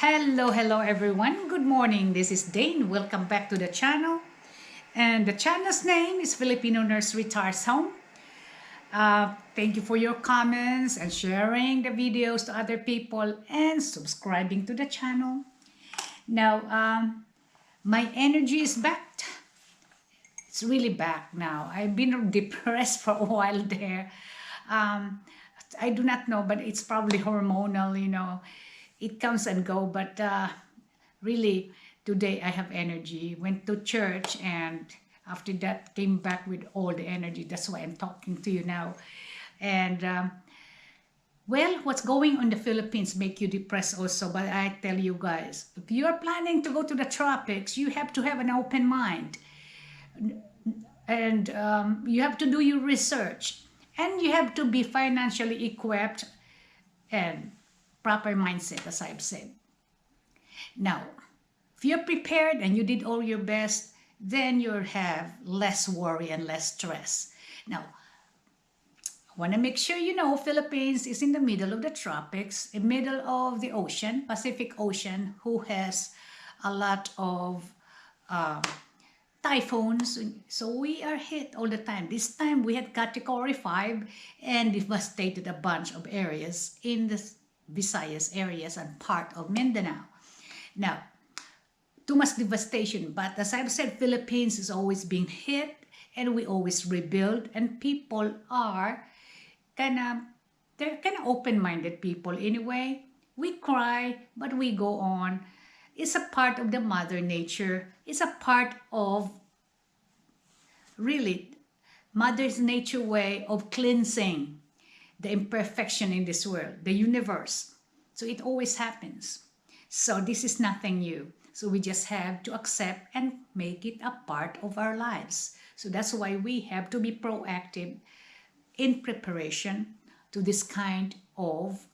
Hello everyone. Good morning. This is Dane. Welcome back to the channel. And the channel's name is Filipino Nurse Retires Home. Thank you for your comments and sharing the videos to other people and subscribing to the channel. Now, my energy is back. It's really back now. I've been depressed for a while there. I do not know, but it's probably hormonal. It comes and go, but really today I have energy. Went to church and after that came back with all the energy. That's why I'm talking to you now. And well, what's going on in the Philippines make you depressed also, but I tell you guys, if you are planning to go to the tropics, you have to have an open mind. And you have to do your research, and you have to be financially equipped and proper mindset, as I've said. Now, if you're prepared and you did all your best, then you'll have less worry and less stress. Now, I want to make sure you know Philippines is in the middle of the tropics, in the middle of the ocean, Pacific Ocean, who has a lot of typhoons. So we are hit all the time. This time we had category 5 and devastated a bunch of areas in the Visayas areas and part of Mindanao. Now, too much devastation, but as I've said, Philippines is always being hit and we always rebuild, and people are they're kind of open-minded people anyway. We cry, but we go on. It's a part of the mother nature. It's a part of really mother's nature way of cleansing the imperfection in this world, the universe. So it always happens. So this is nothing new. So we just have to accept and make it a part of our lives. So that's why we have to be proactive in preparation to this kind of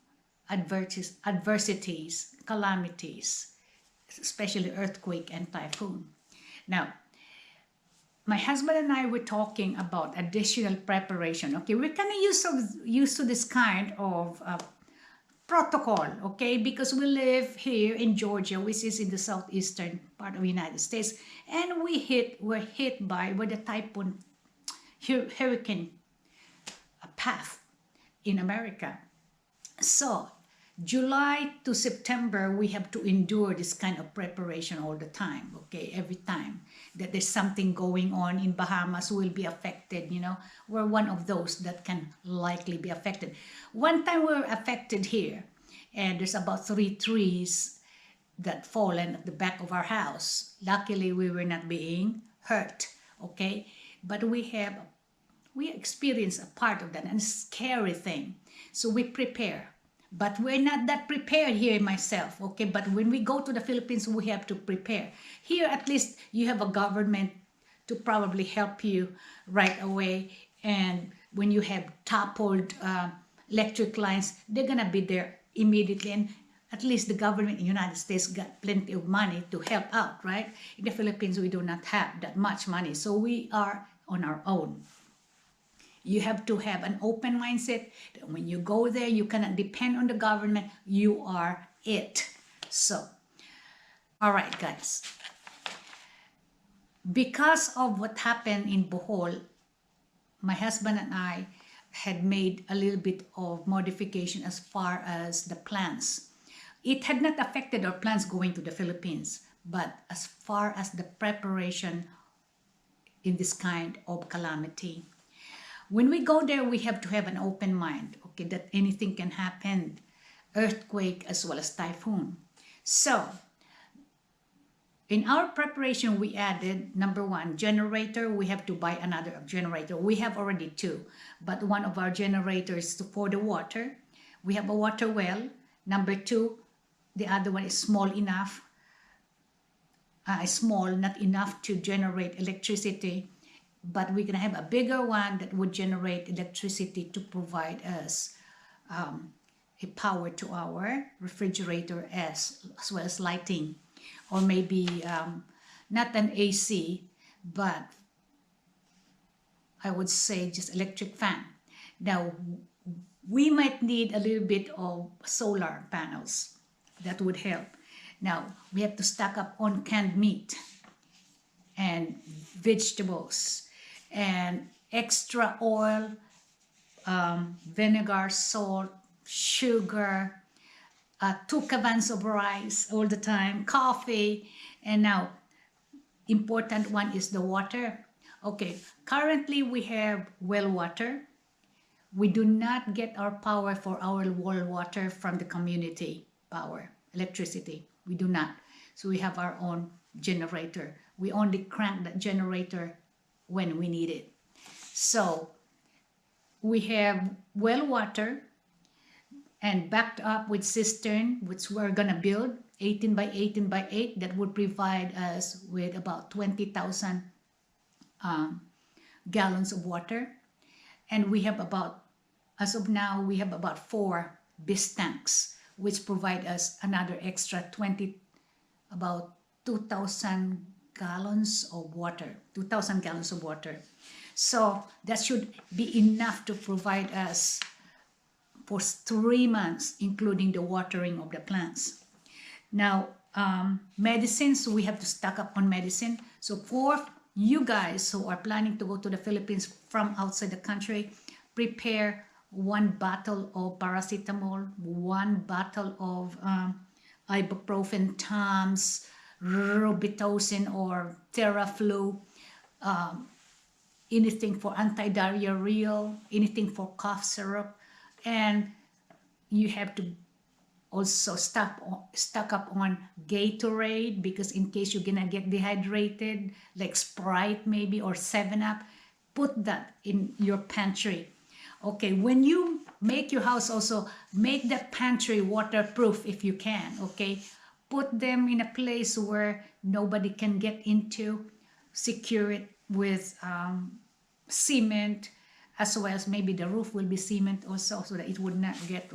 adversities, calamities, especially earthquake and typhoon. Now, my husband and I were talking about additional preparation. Okay, we're kind of used to this kind of protocol, okay, because we live here in Georgia, which is in the southeastern part of the United States, and we're hit by the typhoon hurricane path in America. So July to September, we have to endure this kind of preparation all the time, okay? Every time that there's something going on in Bahamas, will be affected, We're one of those that can likely be affected. One time we were affected here, and there's about 3 trees that fallen at the back of our house. Luckily, we were not being hurt, okay? But we experience a part of that, and a scary thing. So we prepare. But we're not that prepared here myself, okay? But when we go to the Philippines, we have to prepare. Here, at least, you have a government to probably help you right away. And when you have toppled electric lines, they're going to be there immediately. And at least the government in the United States got plenty of money to help out, right? In the Philippines, we do not have that much money. So we are on our own. You have to have an open mindset. When you go there, you cannot depend on the government. You are it. So, all right, guys. Because of what happened in Bohol, my husband and I had made a little bit of modification as far as the plans. It had not affected our plans going to the Philippines, but as far as the preparation in this kind of calamity. When we go there, we have to have an open mind, okay, that anything can happen, earthquake as well as typhoon. So, in our preparation, we added, number 1, generator. We have to buy another generator. We have already 2, but one of our generators for the water. We have a water well. Number 2, the other one is small enough, not enough to generate electricity. But we're going to have a bigger one that would generate electricity to provide us a power to our refrigerator as well as lighting. Or maybe not an AC, but I would say just electric fan. Now, we might need a little bit of solar panels. That would help. Now, we have to stock up on canned meat and vegetables and extra oil, vinegar, salt, sugar, 2 cans of rice all the time, coffee, and now important one is the water. Okay, currently we have well water. We do not get our power for our well water from the community power, electricity. We do not. So we have our own generator. We only crank that generator when we need it. So we have well water and backed up with cistern, which we're gonna build 18 by 18 by 8, that would provide us with about 20,000 gallons of water. And we have about, as of now, we have about 4 bis tanks, which provide us another extra about 2,000 gallons of water, 2,000 gallons of water. So that should be enough to provide us for 3 months, including the watering of the plants. Now, medicines, we have to stock up on medicine. So for you guys who are planning to go to the Philippines from outside the country, prepare 1 bottle of paracetamol, 1 bottle of ibuprofen, Tums, Robitussin or Theraflu, anything for anti-diarrheal, anything for cough syrup, and you have to also stock up on Gatorade, because in case you're gonna get dehydrated, like Sprite maybe or 7-Up, put that in your pantry. Okay, when you make your house, also make the pantry waterproof if you can. Okay, put them in a place where nobody can get into, secure it with cement, as well as maybe the roof will be cement also, so that it would not get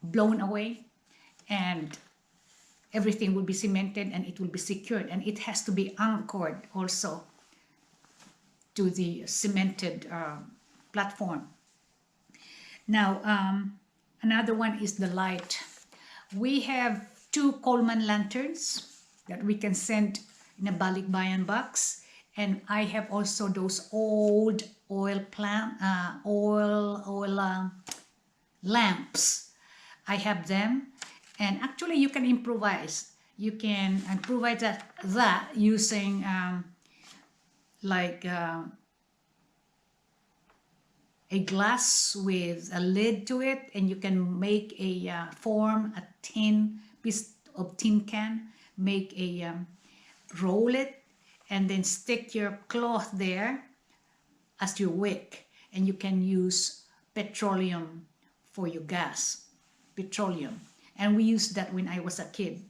blown away, and everything will be cemented and it will be secured, and it has to be anchored also to the cemented platform. Now, another one is the light. We have 2 Coleman lanterns that we can send in a balikbayan box, and I have also those old oil lamps. I have them, and actually you can improvise. You can improvise that using like a glass with a lid to it, and you can make a piece of tin can, make a roll it, and then stick your cloth there as your wick, and you can use petroleum for your gas, petroleum. And we used that when I was a kid.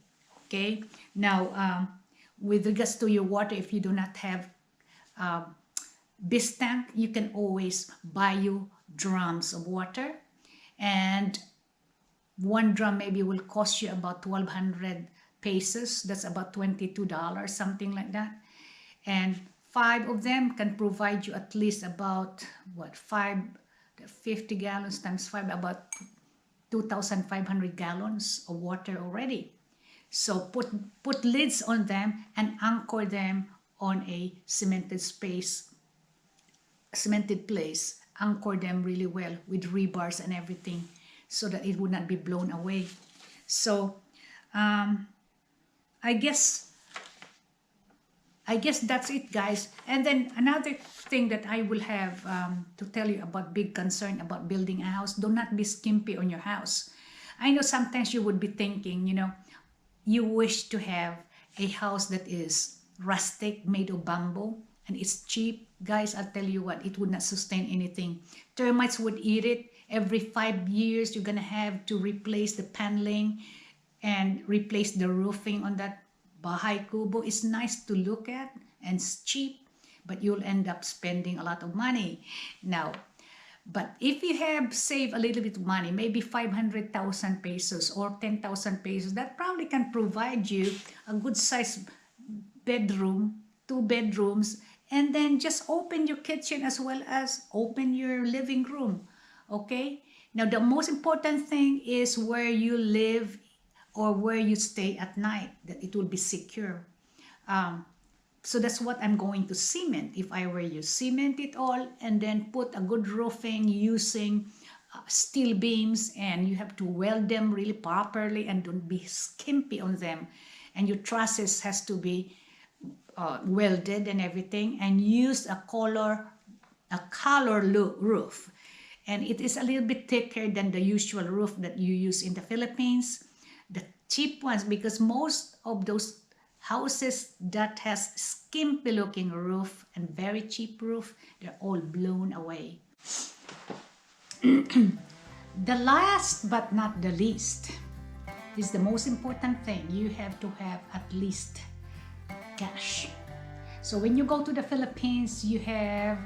Okay, now with regards to your water, if you do not have bis tank, you can always buy you drums of water, and 1 drum maybe will cost you about 1,200 pesos. That's about $22, something like that. And 5 of them can provide you at least about 50 gallons times 5, about 2,500 gallons of water already. So put lids on them and anchor them on a cemented place. Anchor them really well with rebars and everything, so that it would not be blown away. So I guess that's it, guys. And then another thing that I will have to tell you about, big concern about building a house: do not be skimpy on your house. I know sometimes you would be thinking, you wish to have a house that is rustic, made of bamboo, and it's cheap. Guys, I'll tell you what, it would not sustain anything. Termites would eat it. Every 5 years, you're gonna have to replace the paneling and replace the roofing on that bahay kubo. Is nice to look at and it's cheap, but you'll end up spending a lot of money. Now, but if you have saved a little bit of money, maybe 500,000 pesos or 10,000 pesos, that probably can provide you a good size bedroom, 2 bedrooms, and then just open your kitchen as well as open your living room. Okay, now the most important thing is where you live, or where you stay at night, that it will be secure. So that's what I'm going to cement. If I were you, cement it all and then put a good roofing using steel beams, and you have to weld them really properly and don't be skimpy on them. And your trusses has to be welded and everything, and use a color roof. And it is a little bit thicker than the usual roof that you use in the Philippines. The cheap ones, because most of those houses that has skimpy looking roof and very cheap roof, they're all blown away. The last but not the least is the most important thing. You have to have at least cash. So when you go to the Philippines, you have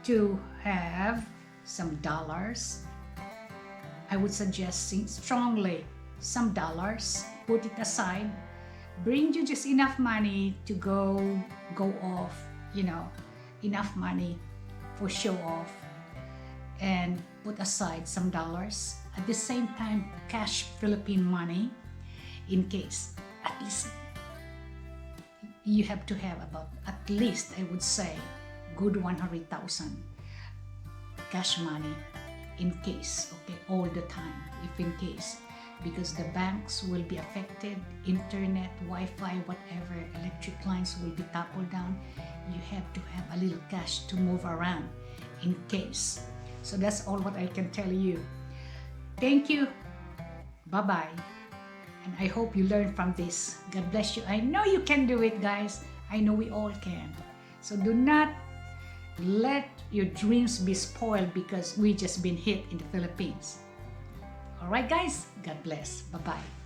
to have some dollars. I would suggest strongly some dollars. Put it aside. Bring you just enough money to go off, enough money for show off, and put aside some dollars. At the same time, cash Philippine money in case. At least you have to have about, at least I would say, good 100,000 cash money in case, okay, all the time, if in case, because the banks will be affected, internet, Wi-Fi, whatever, electric lines will be toppled down. You have to have a little cash to move around in case. So that's all what I can tell you. Thank you. Bye-bye. And I hope you learned from this. God bless you. I know you can do it, guys. I know we all can. So do not let your dreams be spoiled because we just been hit in the Philippines. All right, guys. God bless. Bye-bye.